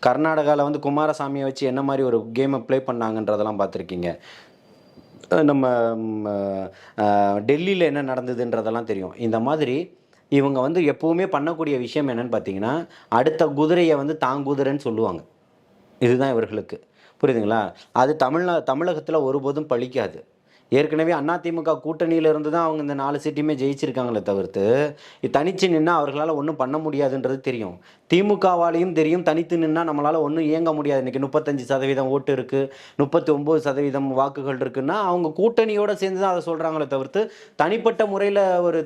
கர்நாடகால வந்து குமாரசாமிய வச்சு என்ன மாரி ஒரு கேம ப்ளே பண்ணாங்கன்றதெல்லாம் பார்த்துருக்கீங்க. நம்ம ம அ டெல்லில என்ன நடந்ததுன்றதெல்லாம் தெரியும். இந்த மாதிரி இவங்க வந்து எப்பவுமே பண்ணக்கூடிய விஷயம் என்னன்னு பார்த்தீங்கன்னா, அடுத்த குதிரைய வந்து தான் குதிரைன்னு சொல்லுவாங்க. இதுதான் இவர்களுக்கு. புரியுதுங்களா? அது தமிழகத்தில ஒருபோதும் பலிக்காது. ஏற்கனவே அதிமுக கூட்டணியில இருந்து தான் அவங்க இந்த 4 சீட்டையுமே ஜெயிச்சிருக்காங்களே தவிர்த்து, தனிச்சு நின்னா அவர்களால ஒண்ணும் பண்ண முடியாதுன்றது தெரியும். திமுகவாலயும் தெரியும், தனித்து நின்னா நம்மளால ஒண்ணும் இயங்க முடியாது. இன்னைக்கு 35% ஓட்டு இருக்கு, 39% வாக்குகள் இருக்குன்னா, அவங்க கூட்டணியோட சேர்ந்து தான் அத சொல்றாங்களே தவிர்த்து, தனிப்பட்ட முறையில ஒரு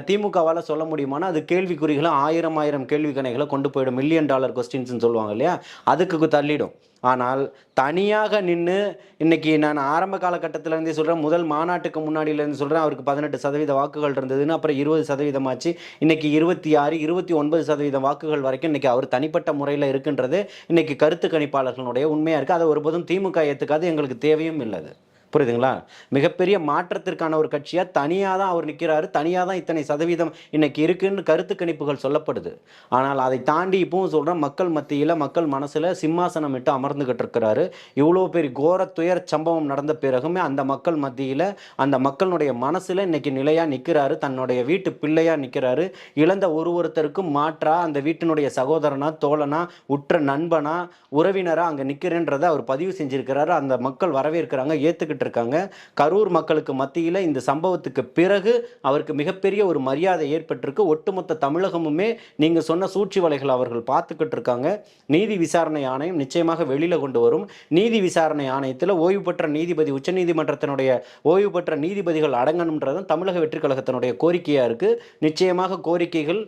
திமுகவால சொல்ல முடியுமான்னா, அது கேள்விக்குறிகள 1000 1000 கேள்வி கணைகள கொண்டு போயிடும். மில்லியன் டாலர் கொஸ்டின்ஸ்ன்னு சொல்லுவாங்க இல்லையா? அதுக்கு தள்ளிடும். ஆனால் தனியாக நின்னு இன்னைக்கு நான் ஆரம்ப காலகட்டத்தில இருந்தே சொல்றேன். முதல் மாநாட்டுக்கு முன்னாடியிலேருந்து சொல்றேன். அவருக்கு 18% வாக்குகள் இருந்ததுன்னு. அப்புறம் 20% ஆச்சு. இன்னைக்கு 26, 29% வாக்குகள் வரைக்கும் இன்னைக்கு அவர் தனிப்பட்ட முறையில இருக்குன்றது, இன்னைக்கு கருத்து கணிப்பாளர்களுடைய உண்மையா இருக்கு. அத ஒருபோதும் திமுக ஏத்துக்காது. எங்களுக்கு தேவையும் இல்ல அது. புரியுதுங்களா? மிகப்பெரிய மாற்றத்திற்கான ஒரு கட்சியா தனியா தான் அவர் நிக்கிறாரு. தனியா தான் இத்தனை சதவீதம் இன்னைக்கு இருக்குன்னு கருத்து கணிப்புகள் சொல்லப்படுது. ஆனால் அதை தாண்டி இப்பவும் சொல்றேன், மக்கள் மத்தியில, மக்கள் மனசுல சிம்மாசனமிட்டு அமர்ந்துகிட்டு இருக்கிறாரு. இவ்வளோ பெரிய கோர துயர சம்பவம் நடந்த பிறகுமே அந்த மக்கள் மத்தியில, அந்த மக்களுடைய மனசுல இன்னைக்கு நிலையா நிக்கிறாரு. தன்னுடைய வீட்டு பிள்ளையா நிக்கிறாரு. இழந்த ஒருத்தருக்கும் மாற்றா அந்த வீட்டினுடைய சகோதரனா, தோழனா, உற்ற நண்பனா, உறவினரா அங்க நிக்கிறேன்றத அவர் பதிவு செஞ்சிருக்கிறாரு. அந்த மக்கள் வரவேற்கிறாங்க, ஏத்துக்கிட்டு இருக்காங்க. கரூர் மக்களுக்கு மத்தியில இந்த சம்பவத்துக்கு பிறகு அவருக்கு மிகப்பெரிய ஒரு மரியாதை ஏற்பட்டிருக்கு. ஒட்டுமொத்த தமிழகமுமே நீங்க சொன்ன சூழ்ச்சி வலைகளை அவர்கள் பார்த்துக்கிட்டு இருக்காங்க. நீதி விசாரணை ஆணையம் நிச்சயமாக வெளியில கொண்டு வரும். நீதி விசாரணை ஆணையத்தில் ஓய்வு பெற்ற நீதிபதி, உச்சநீதிமன்றத்தினுடைய ஓய்வு பெற்ற நீதிபதிகள் அடங்கணும்ன்றது தமிழக வெற்றிக் கழகத்தினுடைய கோரிக்கையா இருக்கு. நிச்சயமாக கோரிக்கைகள்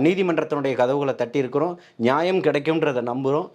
நீதிமன்றத்தினுடைய கதவுகளை தட்டி இருக்கிறோம். நியாயம் கிடைக்கும்ன்றதை நம்புறோம்.